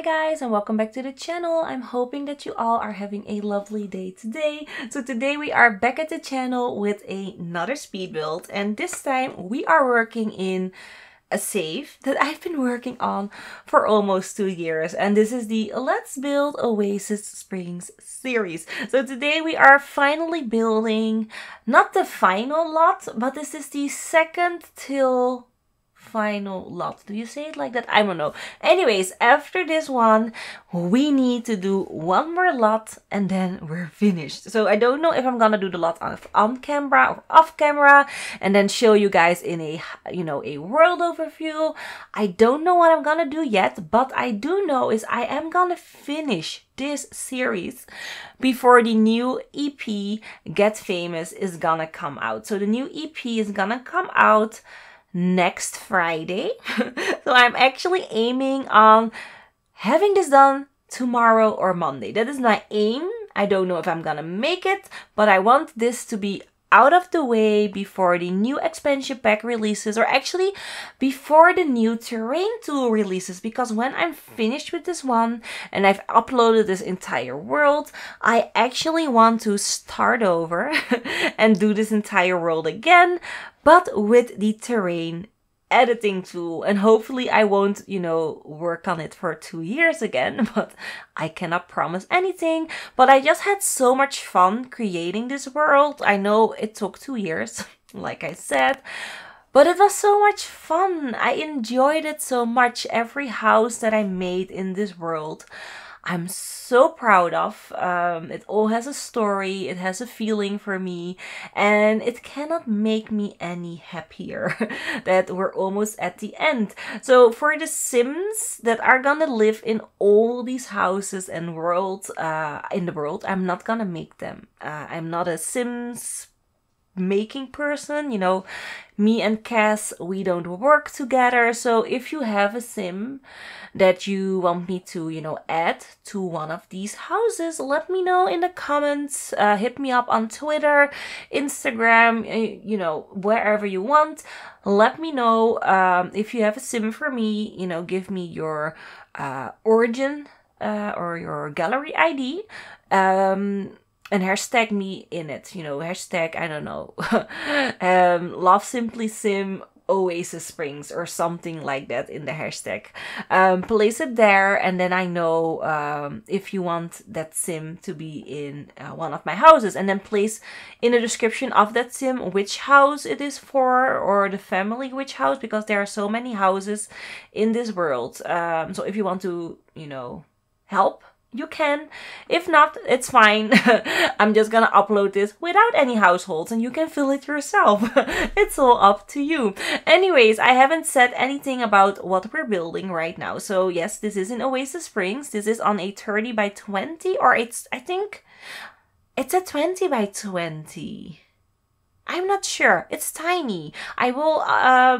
guys, and welcome back to the channel. I'm hoping that you all are having a lovely day today. So today we are back at the channel with another speed build, and this time we are working in a safe that I've been working on for almost 2 years, and this is the Let's Build Oasis Springs series. So today we are finally building not the final lot, but this is the second till final lot. Do you say it like that? I don't know. Anyways, after this one, we need to do one more lot and then we're finished. So I don't know if I'm gonna do the lot on camera or off camera and then show you guys in a, a world overview. I don't know what I'm gonna do yet, but I do know is I am gonna finish this series before the new EP Get Famous is gonna come out. So the new EP is gonna come out next Friday. So I'm actually aiming on having this done tomorrow or Monday. That is my aim. I don't know if I'm gonna make it, but I want this to be out of the way before the new expansion pack releases, or actually before the new terrain tool releases, because when I'm finished with this one and I've uploaded this entire world, I actually want to start over and do this entire world again, but with the terrain editing tool, and hopefully I won't, work on it for 2 years again, but I cannot promise anything. But I just had so much fun creating this world. I know it took 2 years, like I said, but it was so much fun. I enjoyed it so much. Every house that I made in this world, I'm so proud of. It all has a story, it has a feeling for me, and it cannot make me any happier that we're almost at the end. So for the Sims that are gonna live in all these houses and worlds in the world, I'm not gonna make them. I'm not a Sims making person, me and Cass, we don't work together. So if you have a sim that you want me to, add to one of these houses, let me know in the comments. Hit me up on Twitter, Instagram, wherever you want. Let me know if you have a sim for me, give me your origin or your gallery ID. And hashtag me in it, hashtag, I don't know, LoveSimplySim Oasis Springs or something like that in the hashtag. Place it there, and then I know if you want that sim to be in one of my houses, and then place in the description of that sim which house it is for, or the family which house, because there are so many houses in this world. So if you want to, help, you can. If not, it's fine. I'm just gonna upload this without any households and you can fill it yourself. It's all up to you. Anyways, I haven't said anything about what we're building right now. So yes, this is in Oasis Springs. This is on a 30 by 20, or I think it's a 20 by 20. I'm not sure. It's tiny. I will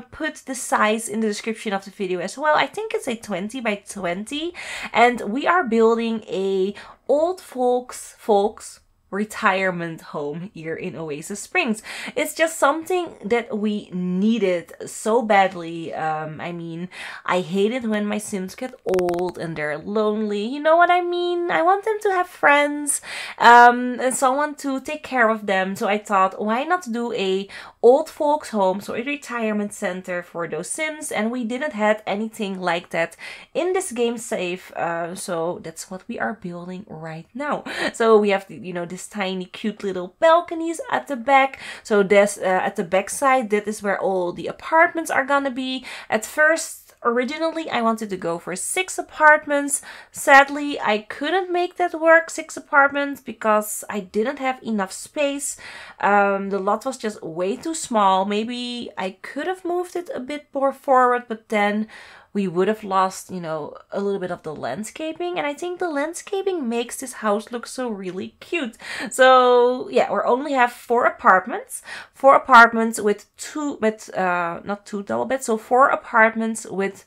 put the size in the description of the video as well. I think it's a 20 by 20. And we are building a old folks retirement home here in Oasis Springs. It's just something that we needed so badly. I mean, I hate it when my Sims get old and they're lonely. You know what I mean? I want them to have friends and someone to take care of them. So I thought, why not do a old folks home, so a retirement center for those Sims, and we didn't have anything like that in this game safe. So that's what we are building right now. So we have, this tiny cute little balconies at the back. So this at the back side, that is where all the apartments are gonna be. At first, originally I wanted to go for 6 apartments. Sadly, I couldn't make that work, 6 apartments, because I didn't have enough space. The lot was just way too small. Maybe I could have moved it a bit more forward, but then we would have lost, a little bit of the landscaping. And I think the landscaping makes this house look so really cute. So yeah, we only have 4 apartments. 4 apartments with not 2 double beds. So 4 apartments with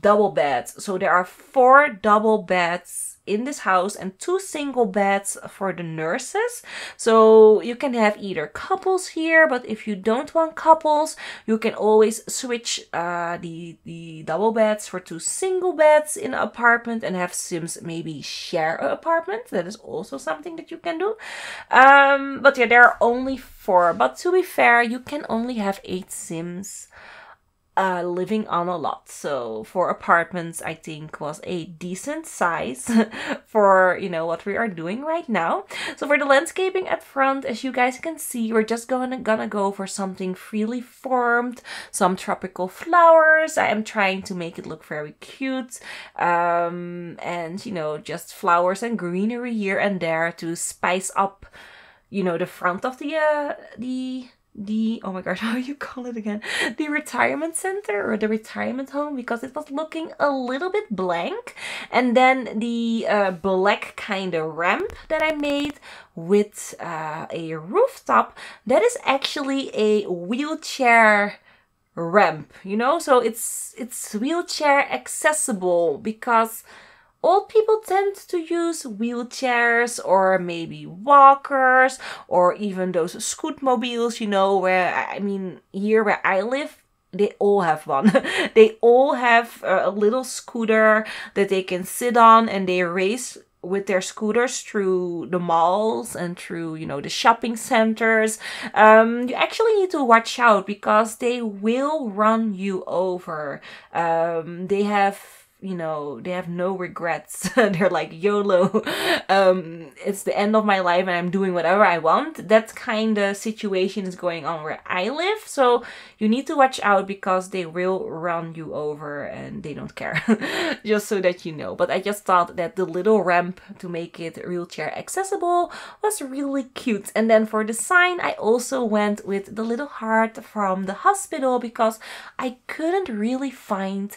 double beds. So there are 4 double beds in this house and 2 single beds for the nurses. So you can have either couples here, but if you don't want couples, you can always switch the double beds for 2 single beds in an apartment and have Sims maybe share an apartment. That is also something that you can do. But yeah, there are only 4. But to be fair, you can only have 8 Sims living on a lot. So 4 apartments, I think, was a decent size for, you know, what we are doing right now. So for the landscaping at front, as you guys can see, we're just gonna go for something freely formed, some tropical flowers. I am trying to make it look very cute, and, you know, just flowers and greenery here and there to spice up, you know, the front of the oh my gosh, how do you call it again? The retirement center or the retirement home, because it was looking a little bit blank. And then the black kind of ramp that I made with a rooftop, that is actually a wheelchair ramp, you know? So it's wheelchair accessible, because old people tend to use wheelchairs or maybe walkers or even those scootmobiles, you know, where, I mean, here where I live, they all have one. They all have a little scooter that they can sit on, and they race with their scooters through the malls and through, you know, the shopping centers. You actually need to watch out, because they will run you over. They have, you know, they have no regrets. They're like, YOLO, it's the end of my life and I'm doing whatever I want. That kind of situation is going on where I live. So you need to watch out, because they will run you over and they don't care. Just so that you know. But I just thought that the little ramp to make it wheelchair accessible was really cute. And then for the sign, I also went with the little heart from the hospital, because I couldn't really find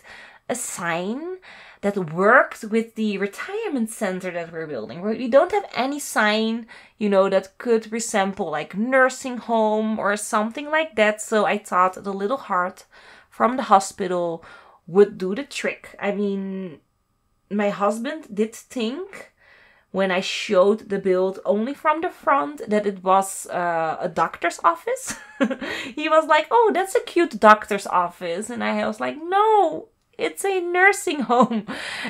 a sign that worked with the retirement center that we're building. We don't have any sign, you know, that could resemble like nursing home or something like that. So I thought the little heart from the hospital would do the trick. I mean, my husband did think, when I showed the build only from the front, that it was a doctor's office. He was like, oh, that's a cute doctor's office. And I was like, no, it's a nursing home.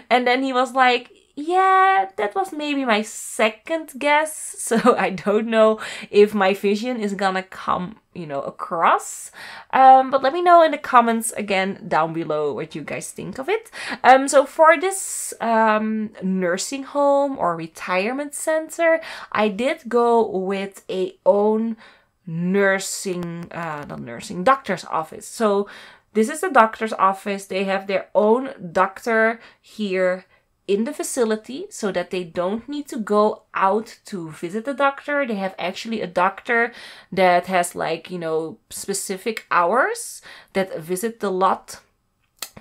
And then he was like, yeah, that was maybe my second guess. So I don't know if my vision is gonna come, you know, across. But let me know in the comments again down below what you guys think of it. So for this nursing home or retirement center, I did go with a own doctor's office. So this is the doctor's office. They have their own doctor here in the facility, so that they don't need to go out to visit the doctor. They have actually a doctor that has, like, you know, specific hours that visit the lot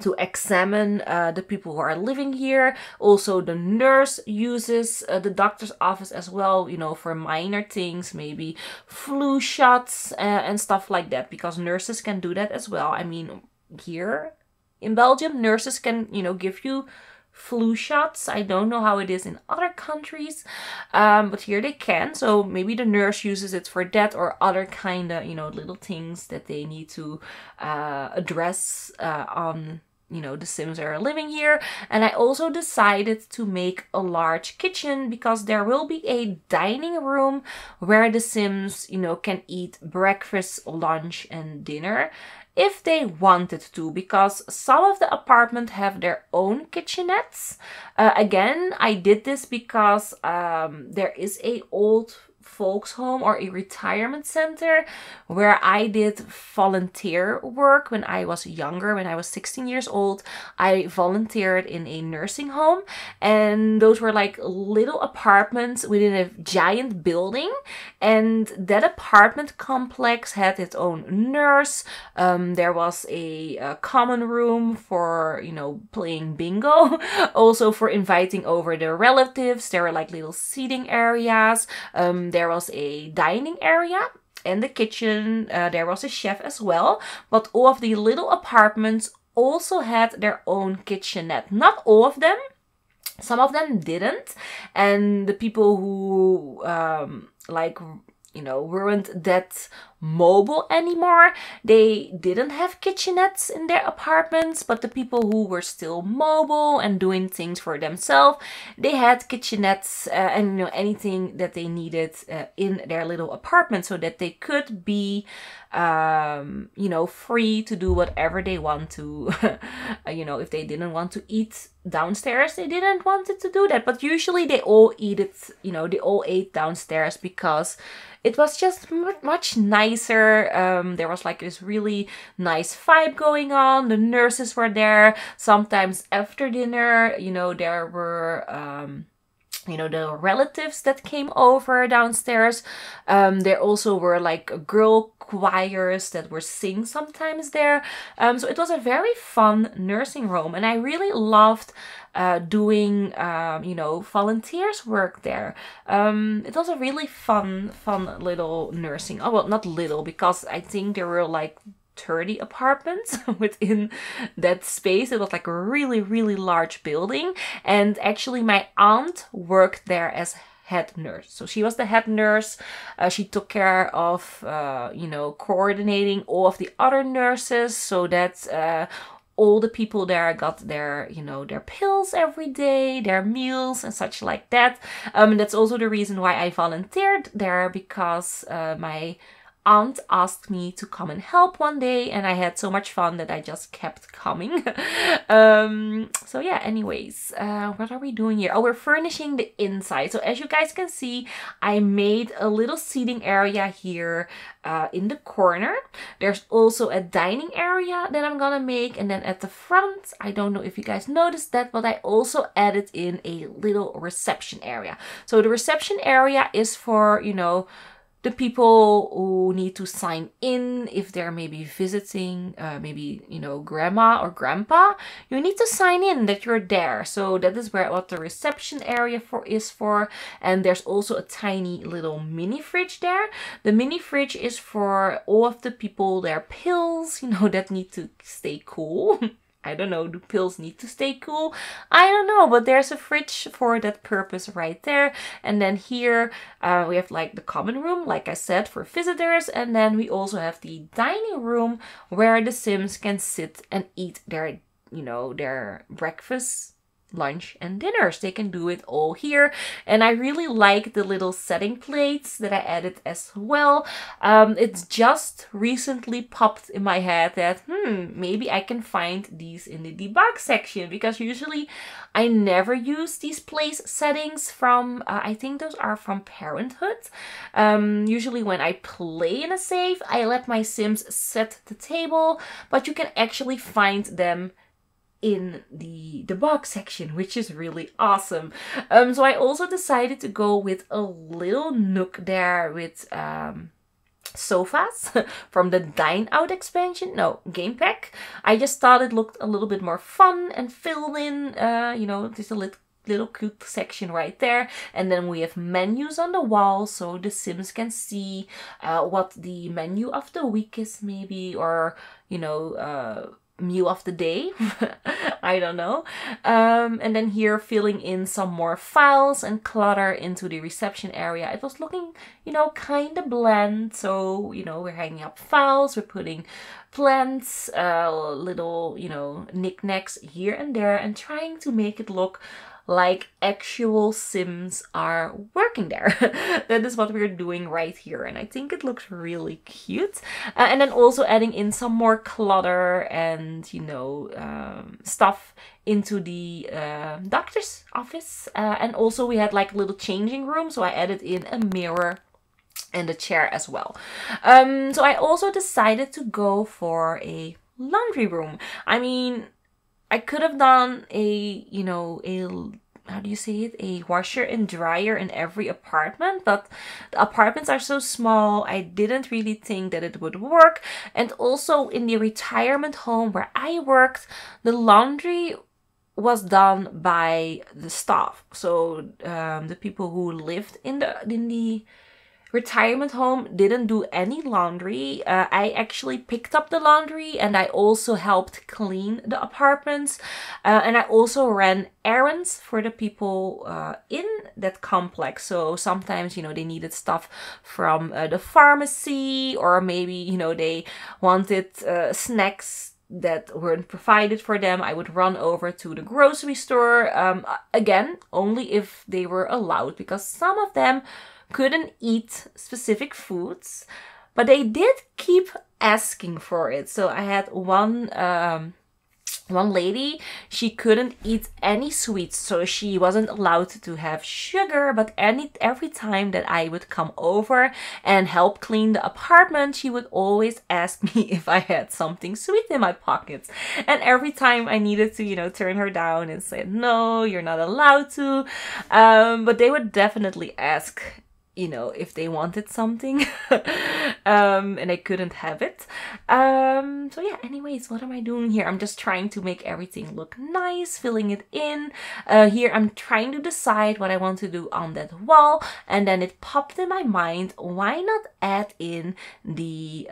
to examine the people who are living here. Also, the nurse uses the doctor's office as well, you know, for minor things, maybe flu shots and stuff like that, because nurses can do that as well. I mean, here in Belgium, nurses can, you know, give you flu shots. I don't know how it is in other countries, but here they can. So maybe the nurse uses it for that or other kind of, you know, little things that they need to address on, you know, the Sims that are living here. And I also decided to make a large kitchen, because there will be a dining room where the Sims, you know, can eat breakfast, lunch and dinner if they wanted to, because some of the apartments have their own kitchenettes. Again, I did this because there is a old folks home or a retirement center where I did volunteer work when I was younger. When I was 16 years old, I volunteered in a nursing home, and those were like little apartments within a giant building, and that apartment complex had its own nurse. There was a common room for, you know, playing bingo, also for inviting over the relatives. There were like little seating areas. There was a dining area and the kitchen. There was a chef as well, but all of the little apartments also had their own kitchenette. Not all of them, Some of them didn't, and the people who like, you know, weren't that mobile anymore, they didn't have kitchenettes in their apartments, but the people who were still mobile and doing things for themselves, they had kitchenettes and, you know, anything that they needed in their little apartment, so that they could be you know, free to do whatever they want to. You know, if they didn't want to eat downstairs, they didn't want it to do that, but usually they all eat it, you know, they all ate downstairs because it was just much nicer. There was like this really nice vibe going on. The nurses were there. Sometimes after dinner, you know, there were you know, the relatives that came over downstairs. There also were like girl choirs that were sing sometimes there. So it was a very fun nursing home, and I really loved doing, you know, volunteers work there. It was a really fun little nursing. Oh, well, not little, because I think there were like 30 apartments within that space. It was like a really large building, and actually my aunt worked there as head nurse. So she was the head nurse. She took care of, you know, coordinating all of the other nurses so that all the people there got their, you know, their pills every day, their meals and such like that. And that's also the reason why I volunteered there, because my aunt asked me to come and help one day, and I had so much fun that I just kept coming. So yeah, anyways, what are we doing here? Oh, we're furnishing the inside. So as you guys can see, I made a little seating area here in the corner. There's also a dining area that I'm gonna make, and then at the front, I don't know if you guys noticed that, but I also added in a little reception area. So the reception area is for, you know, the people who need to sign in if they're maybe visiting, maybe, you know, grandma or grandpa. You need to sign in that you're there. So that is what the reception area is for. And there's also a tiny little mini fridge there. The mini fridge is for all of the people, their pills, you know, that need to stay cool. I don't know, do pills need to stay cool? I don't know, but there's a fridge for that purpose right there. And then here we have like the common room, like I said, for visitors. And then we also have the dining room where the Sims can sit and eat their, you know, their breakfast, lunch and dinners. They can do it all here, and I really like the little setting plates that I added as well. It's just recently popped in my head that maybe I can find these in the debug section, because usually I never use these place settings from I think those are from Parenthood. Usually when I play in a save, I let my Sims set the table, but you can actually find them in the debug section, which is really awesome. So I also decided to go with a little nook there with sofas from the Dine Out expansion, no, game pack. I just thought it looked a little bit more fun and filled in, you know, there's a little cute section right there. And then we have menus on the wall, so the Sims can see what the menu of the week is maybe, or, you know, meal of the day. I don't know. And then here filling in some more files and clutter into the reception area. It was looking, you know, kind of bland. So, you know, we're hanging up files, we're putting plants, little, you know, knickknacks here and there, and trying to make it look like actual Sims are working there. That is what we're doing right here, and I think it looks really cute. And then also adding in some more clutter and, you know, stuff into the doctor's office. And also we had like a little changing room, so I added in a mirror and a chair as well. So I also decided to go for a laundry room. I mean, I could have done a, you know, how do you say it? A washer and dryer in every apartment, but the apartments are so small, I didn't really think that it would work. And also in the retirement home where I worked, the laundry was done by the staff. So the people who lived in the retirement home didn't do any laundry. I actually picked up the laundry, and I also helped clean the apartments. And I also ran errands for the people in that complex. So sometimes, you know, they needed stuff from the pharmacy, or maybe, you know, they wanted snacks that weren't provided for them. I would run over to the grocery store, again, only if they were allowed, because some of them couldn't eat specific foods, but they did keep asking for it. So I had one lady, she couldn't eat any sweets, so she wasn't allowed to have sugar, but every time that I would come over and help clean the apartment, she would always ask me if I had something sweet in my pockets. And every time I needed to, you know, turn her down and say, no, you're not allowed to. But they would definitely ask, you know, if they wanted something, and I couldn't have it. So yeah, anyways, what am I doing here? I'm just trying to make everything look nice, filling it in. Here I'm trying to decide what I want to do on that wall, and then it popped in my mind, why not add in the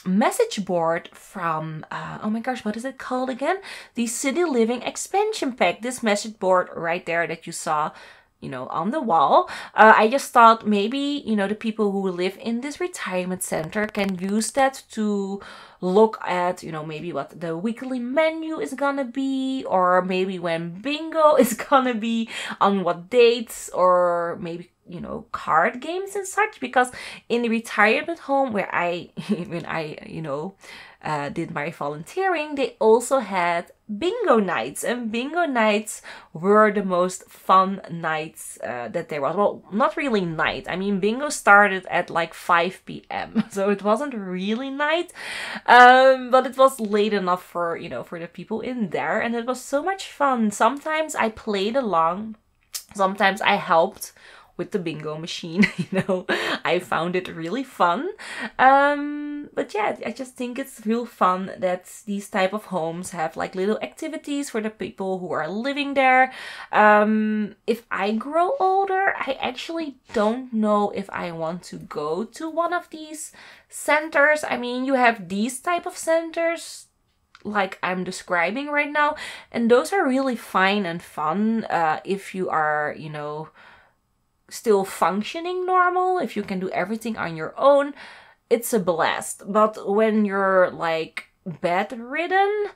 message board from oh my gosh, what is it called again? The City Living expansion pack. This message board right there that you saw, you know, on the wall. I just thought maybe, you know, the people who live in this retirement center can use that to look at, you know, maybe what the weekly menu is gonna be, or maybe when bingo is gonna be, on what dates, or maybe, you know, card games and such. Because in the retirement home where I when I, you know, did my volunteering, they also had bingo nights, and bingo nights were the most fun nights that there was. Well, not really night. I mean, bingo started at like 5 p.m. so it wasn't really night, but it was late enough for, you know, for the people in there, and it was so much fun. Sometimes I played along, sometimes I helped with the bingo machine, you know. I found it really fun. But yeah, I just think it's real fun that these type of homes have like little activities for the people who are living there. If I grow older, I actually don't know if I want to go to one of these centers. I mean, you have these type of centers like I'm describing right now, and those are really fine and fun if you are, you know, still functioning normal, if you can do everything on your own. It's a blast. But when you're like bedridden,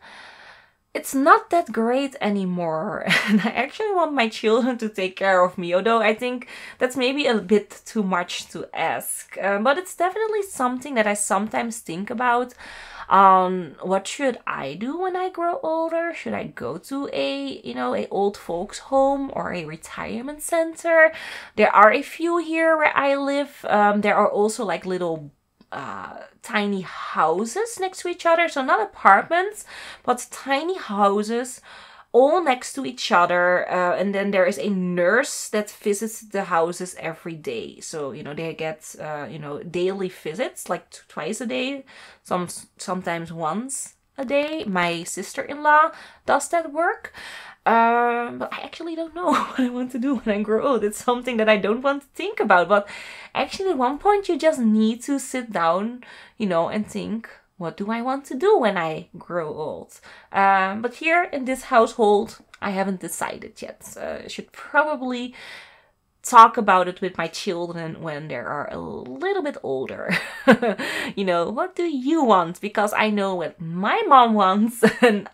it's not that great anymore. And I actually want my children to take care of me, although I think that's maybe a bit too much to ask. But it's definitely something that I sometimes think about. What should I do when I grow older? Should I go to a, you know, a old folks home or a retirement center? There are a few here where I live. There are also like little tiny houses next to each other. So not apartments, but tiny houses all next to each other. And then there is a nurse that visits the houses every day. So, you know, they get, you know, daily visits, like twice a day, sometimes once a day. My sister-in-law does that work. But I actually don't know what I want to do when I grow old. It's something that I don't want to think about. But actually, at one point, you just need to sit down, you know, and think, what do I want to do when I grow old? But here in this household, I haven't decided yet. I should probably talk about it with my children when they are a little bit older. You know, what do you want? Because I know what my mom wants, and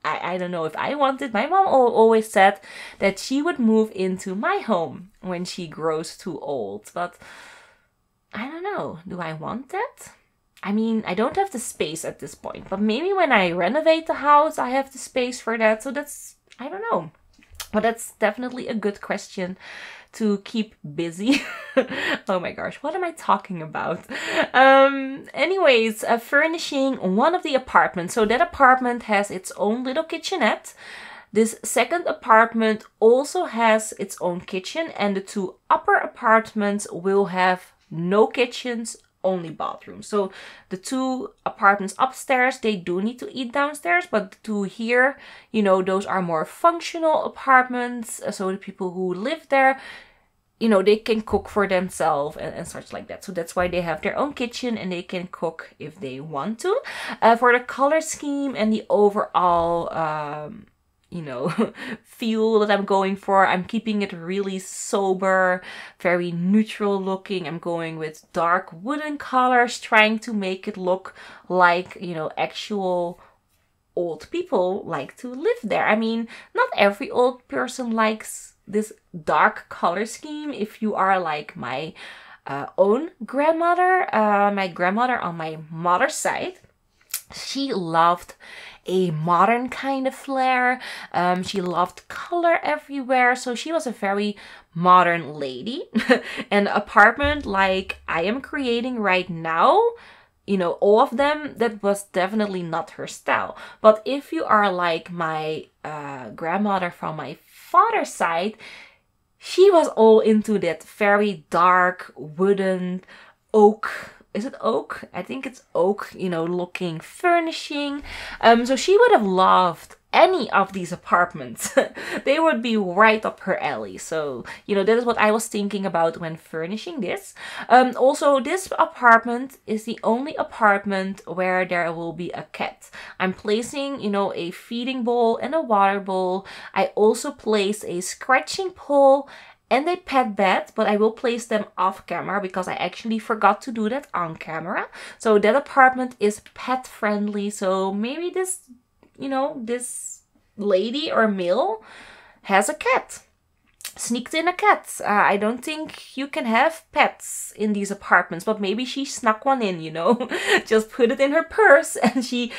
I don't know if I want it. My mom always said that she would move into my home when she grows too old. But I don't know. Do I want that? I mean, I don't have the space at this point. But maybe when I renovate the house, I have the space for that. So that's, I don't know. But that's definitely a good question to keep busy. Oh my gosh, what am I talking about? Anyways, furnishing one of the apartments. So that apartment has its own little kitchenette. This second apartment also has its own kitchen, and the two upper apartments will have no kitchens, only bathrooms. So the two apartments upstairs, they do need to eat downstairs, but the two here, you know, those are more functional apartments. So the people who live there, you know, they can cook for themselves and such like that. So that's why they have their own kitchen and they can cook if they want to. For the color scheme and the overall, you know, feel that I'm going for, I'm keeping it really sober, very neutral looking. I'm going with dark wooden colors, trying to make it look like, you know, actual old people like to live there. I mean, not every old person likes this dark color scheme. If you are like my own grandmother, my grandmother on my mother's side, she loved a modern kind of flair. She loved color everywhere. So she was a very modern lady. An apartment like I am creating right now, you know, all of them, that was definitely not her style. But if you are like my grandmother from my father's side, she was all into that very dark wooden oak. Is it oak? I think it's oak, you know, looking furnishing. So she would have loved any of these apartments. They would be right up her alley. So, you know, that is what I was thinking about when furnishing this. Also, this apartment is the only apartment where there will be a cat. I'm placing, you know, a feeding bowl and a water bowl. I also placed a scratching pole and a pet bed, but I will place them off camera because I actually forgot to do that on camera. So that apartment is pet friendly. So maybe this, you know, this lady or male has a cat. Sneaked in a cat. I don't think you can have pets in these apartments, but maybe she snuck one in, you know, just put it in her purse and she,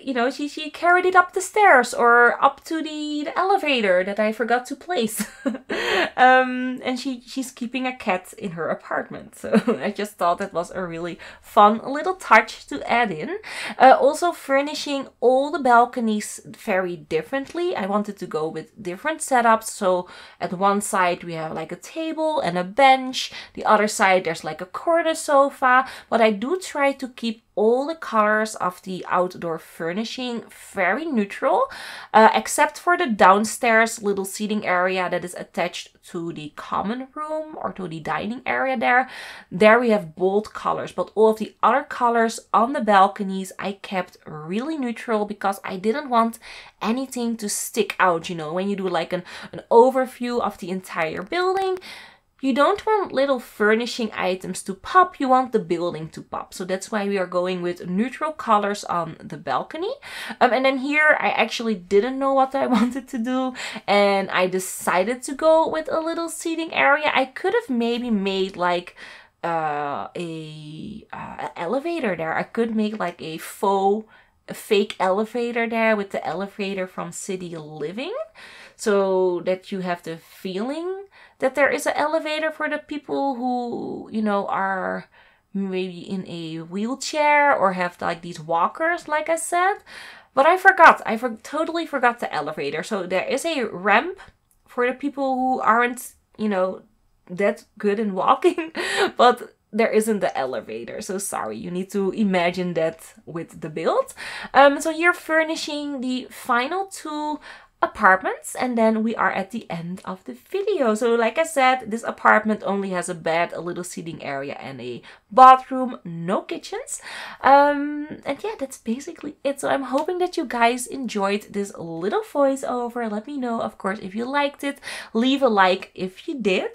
you know, she carried it up the stairs or up to the elevator that I forgot to place. And she's keeping a cat in her apartment. So I just thought that was a really fun little touch to add in. Also furnishing all the balconies very differently. I wanted to go with different setups. So at one side we have like a table and a bench. The other side there's like a corner sofa. But I do try to keep all the colors of the outdoor furnishing very neutral, except for the downstairs little seating area that is attached to the common room or to the dining area there. There we have bold colors, but all of the other colors on the balconies I kept really neutral because I didn't want anything to stick out. You know, when you do like an overview of the entire building, you don't want little furnishing items to pop, you want the building to pop. So that's why we are going with neutral colors on the balcony. And then here I actually didn't know what I wanted to do and I decided to go with a little seating area. I could have maybe made like a elevator there. I could make like a fake elevator there with the elevator from City Living, so that you have the feeling that there is an elevator for the people who, you know, are maybe in a wheelchair or have like these walkers, like I said. But I forgot. Totally forgot the elevator. So there is a ramp for the people who aren't, you know, that good in walking, but there isn't the elevator. So sorry, you need to imagine that with the build. So here furnishing the final two apartments and then we are at the end of the video. So like I said, this apartment only has a bed, a little seating area and a bathroom, no kitchens. And yeah, that's basically it. So I'm hoping that you guys enjoyed this little voiceover. Let me know, of course, if you liked it. Leave a like if you did.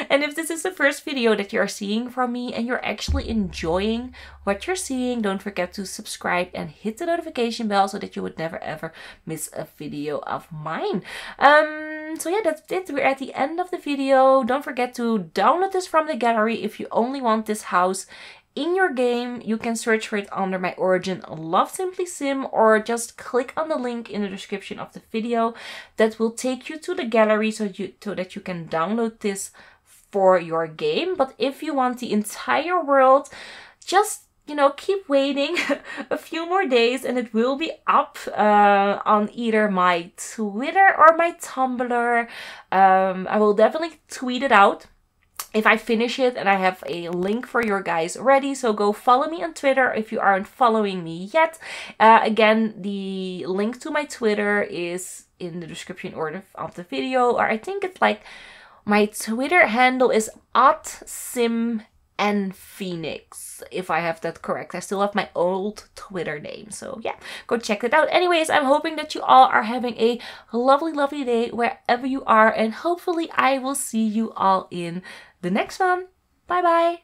And if this is the first video that you're seeing from me and you're actually enjoying what you're seeing, don't forget to subscribe and hit the notification bell so that you would never ever miss a video of mine. So yeah, that's it. We're at the end of the video. Don't forget to download this from the gallery if you only want this house in your game. You can search for it under my origin LoveSimplySim or just click on the link in the description of the video. That will take you to the gallery so that you can download this for your game. But if you want the entire world, just, you know, keep waiting a few more days and it will be up on either my Twitter or my Tumblr. I will definitely tweet it out if I finish it and I have a link for your guys ready. So go follow me on Twitter if you aren't following me yet. Again, the link to my Twitter is in the description order of the video, or I think it's like My Twitter handle is @SimandPhoenix, if I have that correct. I still have my old Twitter name, so yeah, go check it out. Anyways, I'm hoping that you all are having a lovely, lovely day wherever you are, and hopefully I will see you all in the next one. Bye bye!